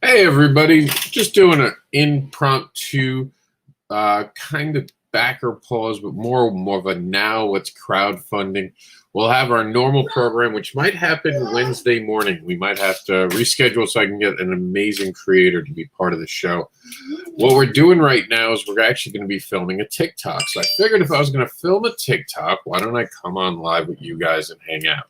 Hey everybody, just doing an impromptu kind of backer pause, but more of a now it's crowdfunding. We'll have our normal program, which might happen Wednesday morning. We might have to reschedule so I can get an amazing creator to be part of the show. What we're doing right now is we're actually going to be filming a TikTok. So I figured if I was going to film a TikTok, why don't I come on live with you guys and hang out?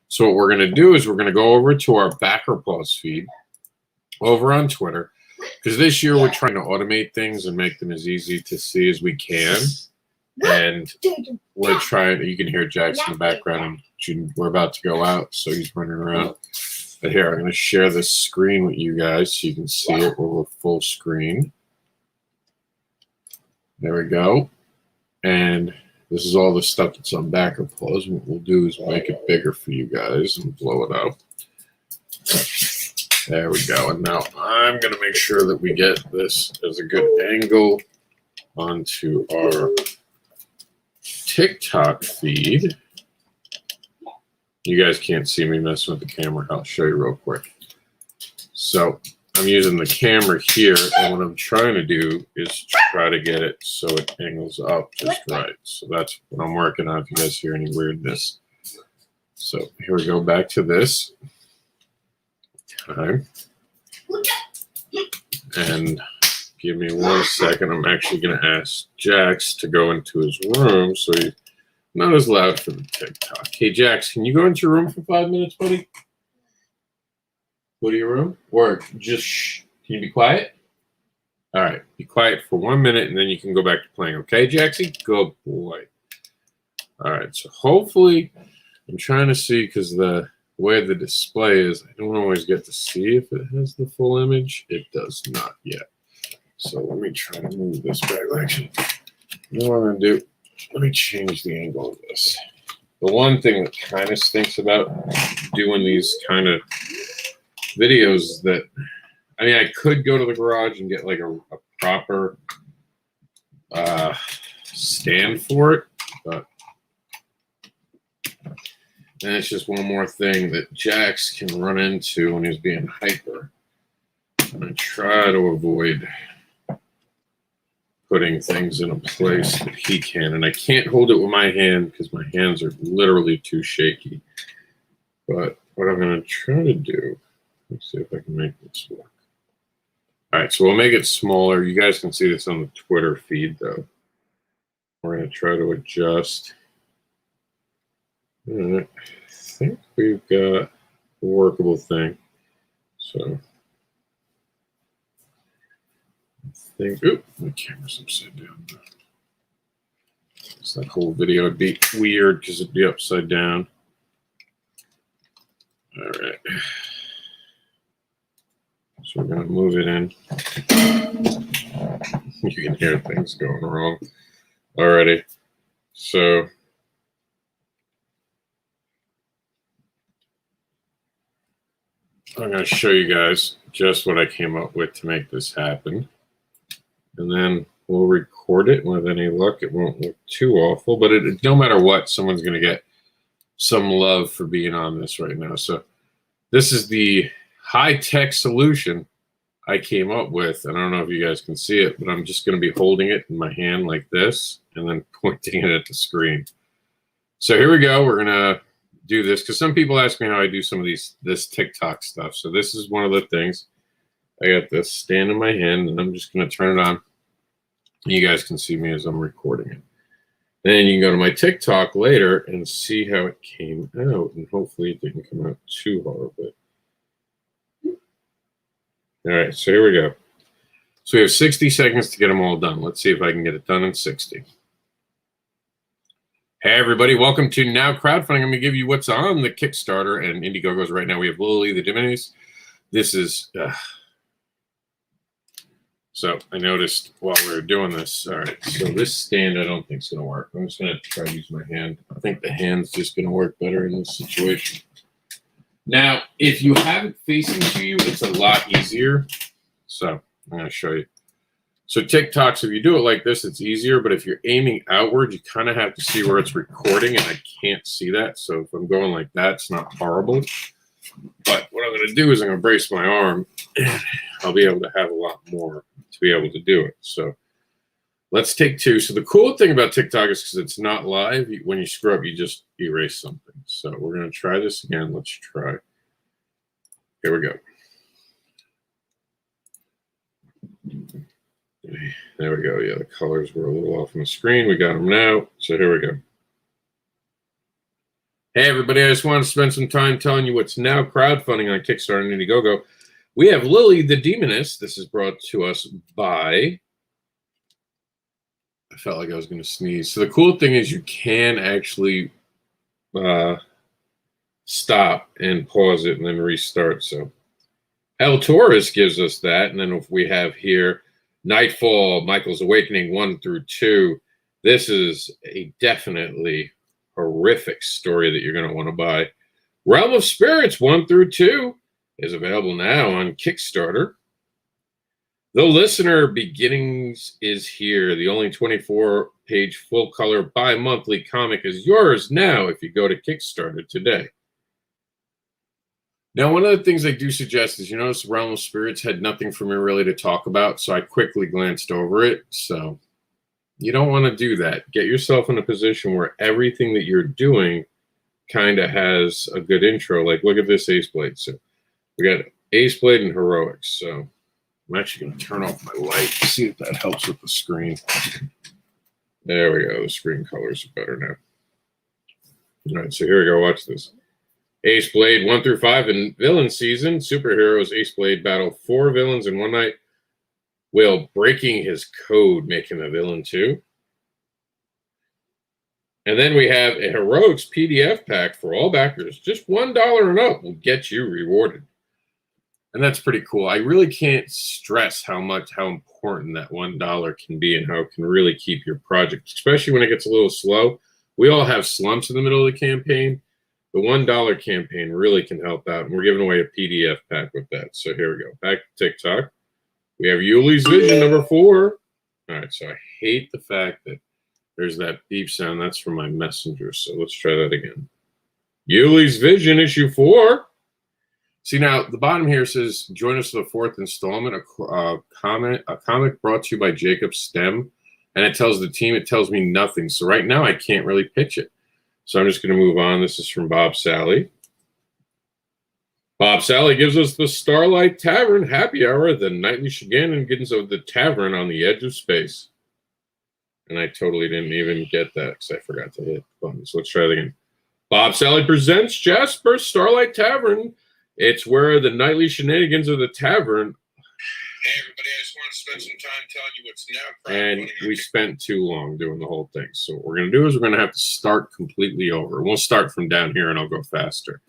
So what we're going to do is we're going to go over to our backer pause feed over on Twitter, because this year we're trying to automate things and make them as easy to see as we can. And we're trying, you can hear Jackson in the background, and we're about to go out, so he's running around. But here, I'm going to share this screen with you guys so you can see it over full screen. There we go. And this is all the stuff that's on backer pause. What we'll do is make it bigger for you guys and blow it up. There we go. And now I'm going to make sure that we get this as a good angle onto our TikTok feed. You guys can't see me messing with the camera. I'll show you real quick. So I'm using the camera here, and what I'm trying to do is try to get it so it angles up just right. So that's what I'm working on, if you guys hear any weirdness. So here we go, back to this time. And give me 1 second. I'm actually going to ask Jax to go into his room so he's not as loud for the TikTok. Hey, Jax, can you go into your room for 5 minutes, buddy? Go to your room? Or just shh. Can you be quiet? All right. Be quiet for 1 minute, and then you can go back to playing. Okay, Jaxie? Good boy. All right. So hopefully, I'm trying to see, because the way the display is, I don't always get to see if it has the full image. It does not yet. So let me try to move this back. Actually, you know what I'm going to do? Let me change the angle of this. The one thing that kind of stinks about doing these kind of videos is that, I mean, I could go to the garage and get like a proper stand for it, but and it's just one more thing that Jax can run into when he's being hyper. I'm going to try to avoid putting things in a place that he can. And I can't hold it with my hand because my hands are literally too shaky. But what I'm going to try to do, let's see if I can make this work. All right, so we'll make it smaller. You guys can see this on the Twitter feed, though. We're going to try to adjust. All right, I think we've got a workable thing. So I think, oop, my camera's upside down. So that whole video would be weird because it'd be upside down. All right. So we're going to move it in. You can hear things going wrong already. So I'm going to show you guys just what I came up with to make this happen. And then we'll record it. With any luck, it won't look too awful. But no matter what, someone's going to get some love for being on this right now. So this is the high-tech solution I came up with. And I don't know if you guys can see it, but I'm just going to be holding it in my hand like this and then pointing it at the screen. So here we go. We're going to do this because some people ask me how I do some of this TikTok stuff. So this is one of the things. I got this stand in my hand, and I'm just going to turn it on. You guys can see me as I'm recording it. Then you can go to my TikTok later and see how it came out, and hopefully it didn't come out too horribly. All right, so here we go. So we have 60 seconds to get them all done. Let's see if I can get it done in 60. Hey, everybody. Welcome to Now Crowdfunding. I'm going to give you what's on the Kickstarter and Indiegogos right now. We have Lily the Diminis. This is... So I noticed while we were doing this, all right, so this stand I don't think is going to work. I'm just going to try to use my hand. I think the hand's just going to work better in this situation. Now, if you have it facing to you, it's a lot easier. So I'm going to show you. So TikToks, if you do it like this, it's easier. But if you're aiming outward, you kind of have to see where it's recording, and I can't see that. So if I'm going like that, it's not horrible. But what I'm going to do is I'm going to brace my arm, and I'll be able to have a lot more to be able to do it. So let's take two. So the cool thing about TikTok is because it's not live, when you screw up, you just erase something. So we're going to try this again. Let's try. Here we go. There we go. Yeah, the colors were a little off on the screen. We got them now. So here we go. Hey, everybody. I just want to spend some time telling you what's now crowdfunding on Kickstarter and Indiegogo. We have Lily the Demoness. This is brought to us by... I felt like I was going to sneeze. So the cool thing is you can actually stop and pause it and then restart. So El Taurus gives us that. And then if we have here Nightfall, Michael's Awakening 1 through 2. This is a definitely horrific story that you're going to want to buy. Realm of Spirits 1 through 2 is available now on Kickstarter. The Listener Beginnings is here. The only 24-page full-color bi-monthly comic is yours now if you go to Kickstarter today. Now, one of the things I do suggest is, you notice Realm of Spirits had nothing for me really to talk about, so I quickly glanced over it. So you don't want to do that. Get yourself in a position where everything that you're doing kind of has a good intro. Like, look at this Ace Blade. So we got Ace Blade and HEROiX. So I'm actually going to turn off my light to see if that helps with the screen. There we go. The screen colors are better now. All right, so here we go. Watch this. Ace Blade 1 through 5 in villain season. Superheroes Ace Blade battle 4 villains in one night. Will breaking his code make him a villain too? And then we have a HEROiX PDF pack for all backers. Just $1 and up will get you rewarded. And that's pretty cool. I really can't stress how important that $1 can be and how it can really keep your project, especially when it gets a little slow. We all have slumps in the middle of the campaign. The $1 campaign really can help out, and we're giving away a PDF pack with that. So here we go. Back to TikTok. We have Yuli's Vision number 4. All right, so I hate the fact that there's that beep sound. That's from my messenger, so let's try that again. Yuli's Vision issue 4. See, now the bottom here says, join us for the 4th installment, a comic brought to you by Jacob Stem, and it tells the team, it tells me nothing. So right now I can't really pitch it. So I'm just going to move on. This is from Bob Sally. Bob Sally gives us the Starlight Tavern Happy Hour, the nightly shenanigans of the tavern on the edge of space. And I totally didn't even get that because I forgot to hit the button. So let's try it again. Bob Sally presents Jasper's Starlight Tavern. It's where the nightly shenanigans of the tavern. Hey, everybody, I just want to spend some time telling you what's now. And we spent too long doing the whole thing. So what we're going to do is we're going to have to start completely over. We'll start from down here and I'll go faster.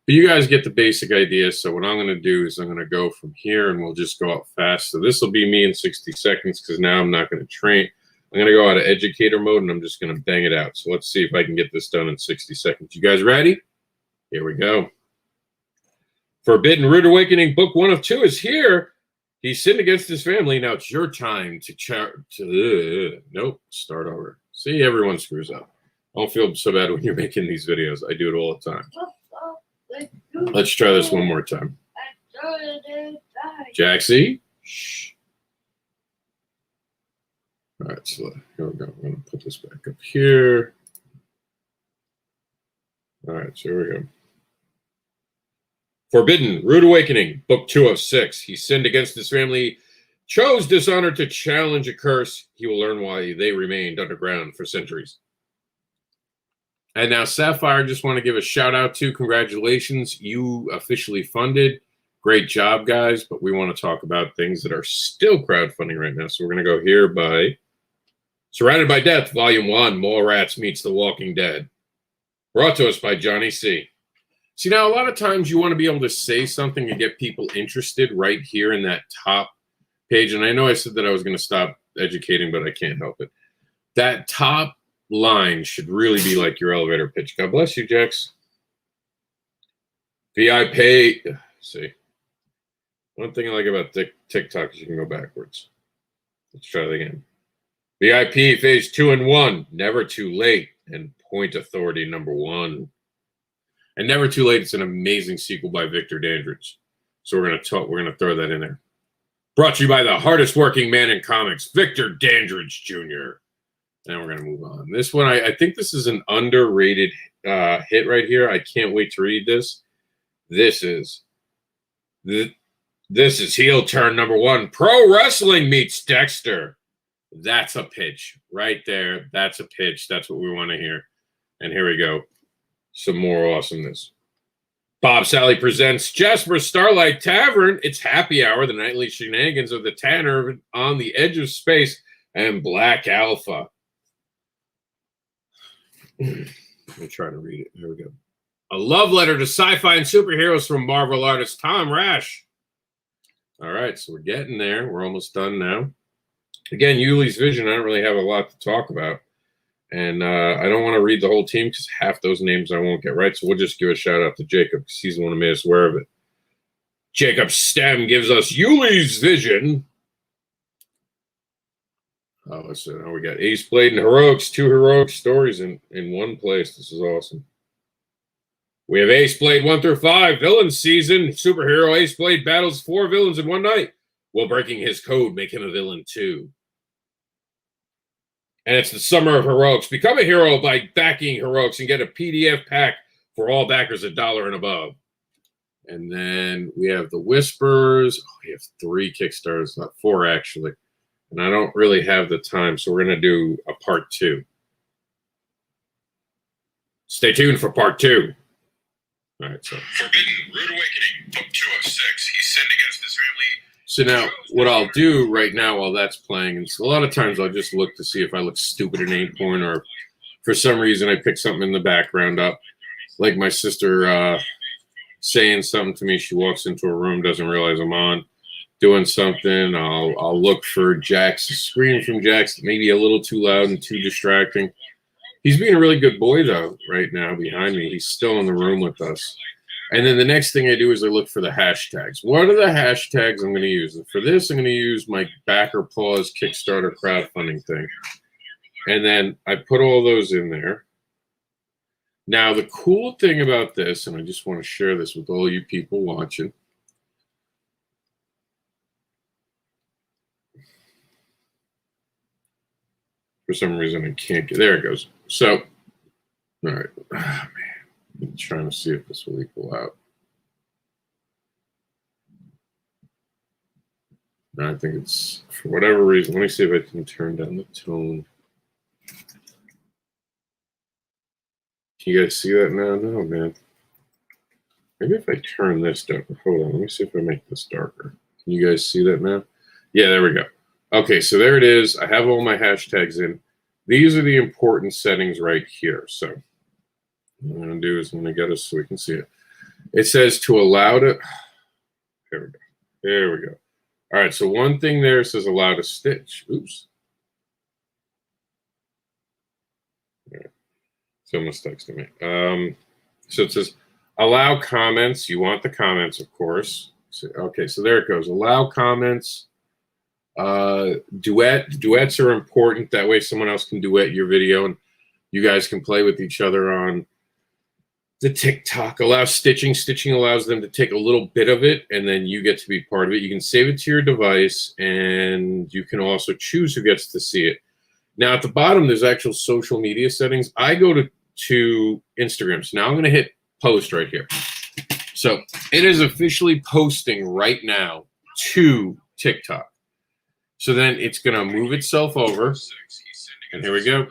But you guys get the basic idea. So what I'm going to do is I'm going to go from here and we'll just go up fast. So this will be me in 60 seconds because now I'm not going to train. I'm going to go out of educator mode and I'm just going to bang it out. So let's see if I can get this done in 60 seconds. You guys ready? Here we go. Forbidden Rude Awakening book 1 of 2 is here. He sinned against his family. Now it's your time to nope, start over. See, everyone screws up. Don't feel so bad when you're making these videos. I do it all the time. Let's try this one more time. Jaxie. Shh. All right, so here we go. I'm going to put this back up here. All right, so here we go. Forbidden, Rude Awakening, book 2 of 6. He sinned against his family, chose dishonor to challenge a curse. He will learn why they remained underground for centuries. And now Sapphire, just want to give a shout out to. Congratulations, you officially funded. Great job, guys. But we want to talk about things that are still crowdfunding right now. So we're going to go here by Surrounded by Death, Volume 1, Mallrats Meets The Walking Dead. Brought to us by Johnny C. See, now a lot of times you want to be able to say something to get people interested right here in that top page. And I know I said that I was going to stop educating, but I can't help it. That top line should really be like your elevator pitch. God bless you, Jax. VIP. See, one thing I like about TikTok is you can go backwards. Let's try it again. VIP phase 2 and 1, never too late, and point authority number 1. And Never Too Late, it's an amazing sequel by Victor Dandridge. So we're gonna throw that in there. Brought to you by the hardest working man in comics, Victor Dandridge Jr. Now we're gonna move on. This one, I think this is an underrated hit right here. I can't wait to read this. This is heel turn number 1. Pro Wrestling meets Dexter. That's a pitch right there. That's a pitch. That's what we want to hear. And here we go. Some more awesomeness. Bob Sally presents Jasper Starlight Tavern. It's happy hour, the nightly shenanigans of the Tanner on the edge of space, and Black Alpha. Let me try to read it. Here we go. A love letter to sci-fi and superheroes from Marvel artist Tom Rash. All right, so we're getting there. We're almost done now. Again, Yuli's vision, I don't really have a lot to talk about. And I don't want to read the whole team because half those names I won't get right. So we'll just give a shout out to Jacob because he's the one who made us aware of it. Jacob Stem gives us Yuli's vision. Oh, listen, we got Ace Blade and HEROiX, 2 heroic stories in one place. This is awesome. We have Ace Blade 1 through 5, villain season. Superhero Ace Blade battles 4 villains in one night while breaking his code, make him a villain too. And it's the summer of HEROiX. Become a hero by backing HEROiX and get a PDF pack for all backers $1 and above. And then we have the Whispers. Oh, we have 3 Kickstarters, not 4 actually. And I don't really have the time, so we're going to do a part 2. Stay tuned for part 2. All right, so. Forbidden Rude Awakening, book 206. He sinned against his family. So now, what I'll do right now while that's playing, and a lot of times I'll just look to see if I look stupid in any point, or for some reason I pick something in the background up, like my sister saying something to me. She walks into a room, doesn't realize I'm on, doing something. I'll look for Jack's scream from Jack's, maybe a little too loud and too distracting. He's being a really good boy though. Right now behind me, he's still in the room with us. And then the next thing I do is I look for the hashtags. What are the hashtags I'm going to use? And for this, I'm going to use my Backer Pause Kickstarter crowdfunding thing. And then I put all those in there. Now, the cool thing about this, and I just want to share this with all you people watching. For some reason, I can't get, there it goes. So, all right. Oh, man. I'm trying to see if this will equal out. I think it's, for whatever reason, let me see if I can turn down the tone. Can you guys see that now? No, man. Maybe if I turn this down. Hold on, let me see if I make this darker. Can you guys see that now? Yeah, there we go. Okay, so there it is. I have all my hashtags in. These are the important settings right here. So what I'm going to do is I'm going to get us so we can see it. It says to allow to, there we go. There we go. All right, so one thing there says allow to stitch. Oops. All right. Someone's texting me. So it says allow comments. You want the comments, of course. So, okay, so there it goes. Allow comments. Duets are important. That way someone else can duet your video and you guys can play with each other on the TikTok. Allow stitching. Stitching allows them to take a little bit of it, and then you get to be part of it. You can save it to your device, and you can also choose who gets to see it. Now, at the bottom, there's actual social media settings. I go to Instagram. So now I'm going to hit post right here. So it is officially posting right now to TikTok. So then it's going to move itself over, and here we go.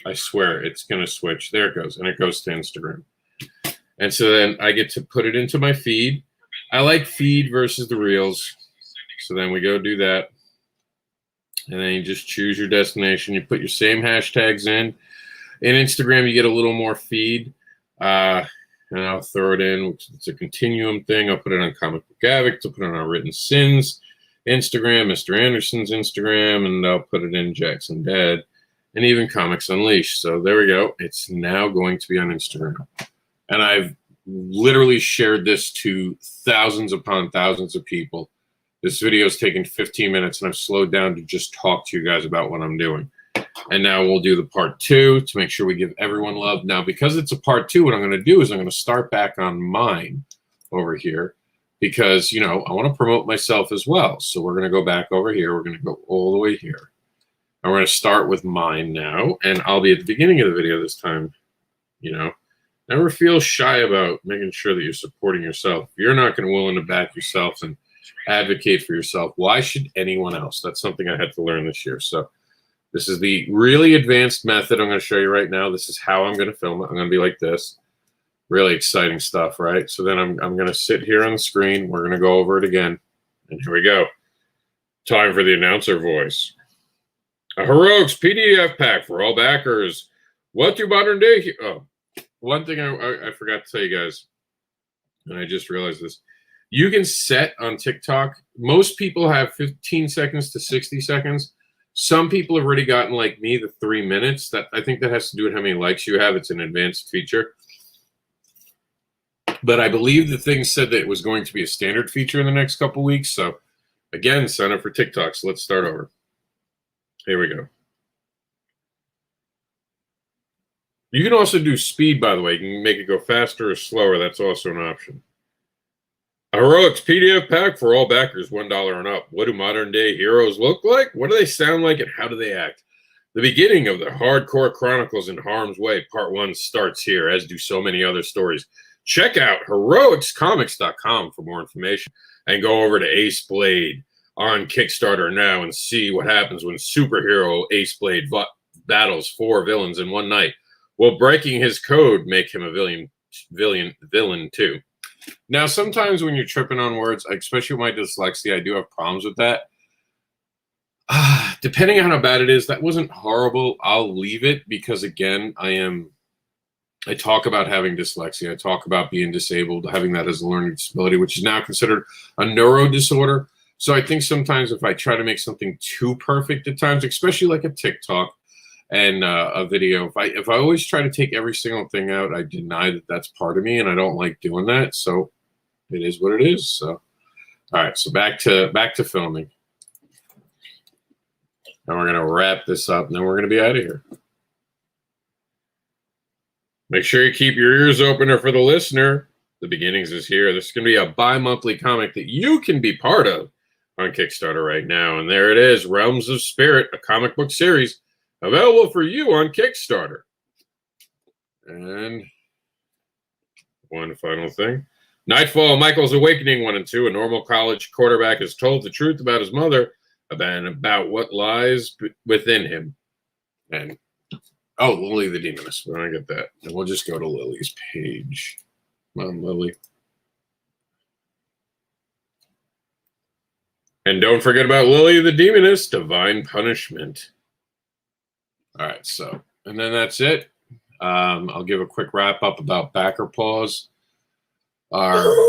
I swear it's going to switch. There it goes. And it goes to Instagram. And so then I get to put it into my feed. I like feed versus the reels. So then we go do that. And then you just choose your destination. You put your same hashtags in. In Instagram, you get a little more feed. And I'll throw it in. It's a Continuum thing. I'll put it on Comic Book Addict. I'll put it on our Written Sins Instagram, Mister Anderson's Instagram, and I'll put it in Jackson Dad. And even Comics Unleashed. So there we go. It's now going to be on Instagram. And I've literally shared this to thousands upon thousands of people. This video is taking 15 minutes, and I've slowed down to just talk to you guys about what I'm doing. And now we'll do the part 2 to make sure we give everyone love. Now, because it's a part 2, what I'm going to do is I'm going to start back on mine over here because, you know, I want to promote myself as well. So we're going to go back over here. We're going to go all the way here. And we're going to start with mine now. And I'll be at the beginning of the video this time. You know, never feel shy about making sure that you're supporting yourself. If you're not going to willing to back yourself and advocate for yourself, why should anyone else? That's something I had to learn this year. So this is the really advanced method I'm going to show you right now. This is how I'm going to film it. I'm going to be like this. Really exciting stuff, right? So then I'm going to sit here on the screen. We're going to go over it again. And here we go. Time for the announcer voice. A HEROiX PDF pack for all backers. What do modern day... Oh, one thing I forgot to tell you guys, and I just realized this. You can set on TikTok. Most people have 15 seconds to 60 seconds. Some people have already gotten, like me, the 3 minutes. That I think that has to do with how many likes you have. It's an advanced feature. But I believe the thing said that it was going to be a standard feature in the next couple weeks. So, again, sign up for TikTok. So let's start over. Here we go. You can also do speed, by the way. You can make it go faster or slower. That's also an option. A HEROiX PDF pack for all backers, $1 and up. What do modern-day heroes look like? What do they sound like, and how do they act? The beginning of the hardcore chronicles in harm's way, part 1, starts here, as do so many other stories. Check out HEROiXcomics.com for more information, and go over to Ace Blade on Kickstarter now and see what happens when superhero Ace Blade battles 4 villains in one night. Will breaking his code make him a villain too? Now, sometimes when you're tripping on words, especially with my dyslexia, I do have problems with that. Depending on how bad it is, that wasn't horrible. I'll leave it because, again, I talk about having dyslexia. I talk about being disabled, having that as a learning disability, which is now considered a neuro disorder. So I think sometimes if I try to make something too perfect at times, especially like a TikTok, and a video, if I always try to take every single thing out, I deny that that's part of me, and I don't like doing that. So it is what it is. So all right, so back to filming. And we're gonna wrap this up, and then we're gonna be out of here. Make sure you keep your ears open for the listener. The beginnings is here. This is gonna be a bi-monthly comic that you can be part of on Kickstarter right now. And there it is, Realms of Spirit, a comic book series. Available for you on Kickstarter. And one final thing. Nightfall, Michael's Awakening 1 and 2. A normal college quarterback is told the truth about his mother and about what lies within him. And, oh, Lily the Demoness. When I get that. And we'll just go to Lily's page. Come on, Lily. And don't forget about Lily the Demoness, Divine Punishment. All right, so, and then that's it. I'll give a quick wrap up about backer paws. Both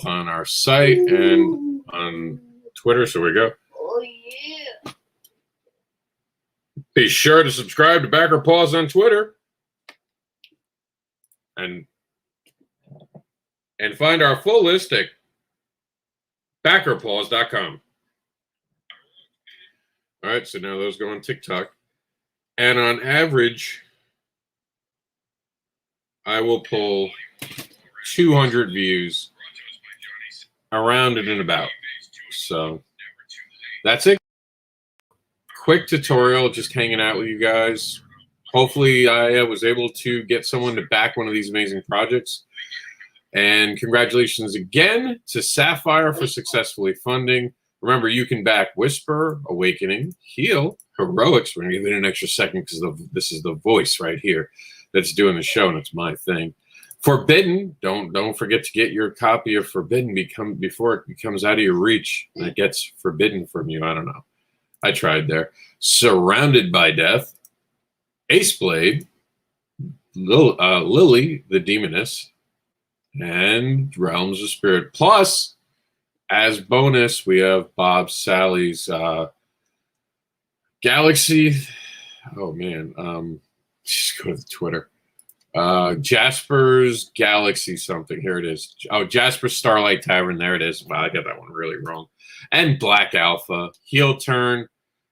on our site and on Twitter. So we go. Oh, yeah. Be sure to subscribe to Backer Paws on Twitter. And find our full list at backerpaws.com. All right, so now those go on TikTok. And on average, I will pull 200 views around and about. So that's it. Quick tutorial, just hanging out with you guys. Hopefully I was able to get someone to back one of these amazing projects. And congratulations again to Sapphire for successfully funding. Remember, you can back Whisper, Awakening, Heal, HEROiX. We're going to give it an extra second because this is the voice right here that's doing the show, and it's my thing. Forbidden, don't forget to get your copy of Forbidden before it becomes out of your reach and it gets forbidden from you. I don't know. I tried there. Surrounded by Death, Ace Blade, Lily the Demoness, and Realms of Spirit. Plus, as bonus, we have Bob Sally's Galaxy. Oh man, just go to Twitter. Jasper's Galaxy something. Here it is. Oh, Jasper's Starlight Tavern. There it is. Wow, I got that one really wrong. And Black Alpha, Heel Turn,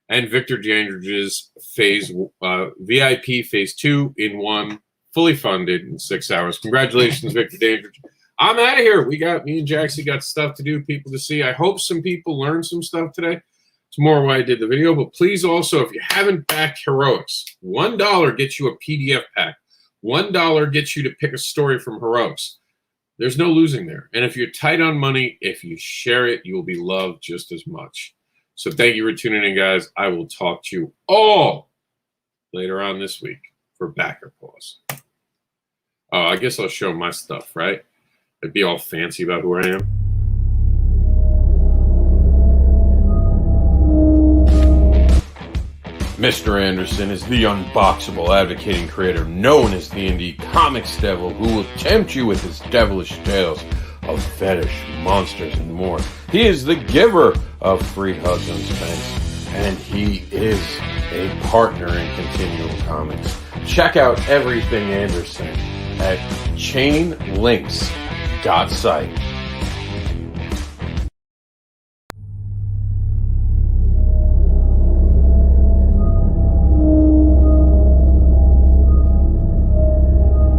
and Victor Dandridge's VIP Phase 2 in 1, fully funded in 6 hours. Congratulations, Victor Dandridge. I'm out of here. Me and Jaxie got stuff to do, people to see. I hope some people learned some stuff today. It's more why I did the video. But please also, if you haven't backed HEROiX, $1 gets you a PDF pack. $1 gets you to pick a story from HEROiX. There's no losing there. And if you're tight on money, if you share it, you will be loved just as much. So thank you for tuning in, guys. I will talk to you all later on this week for Backer Pause. Oh, I guess I'll show my stuff, right? I'd be all fancy about who I am. Mister AnderSiN is the unboxable advocating creator known as the Indie Comics Devil, who will tempt you with his devilish tales of fetish, monsters, and more. He is the giver of free hugs on Spence, and he is a partner in Continuum Comics. Check out everything AnderSiN at chainlinks.site.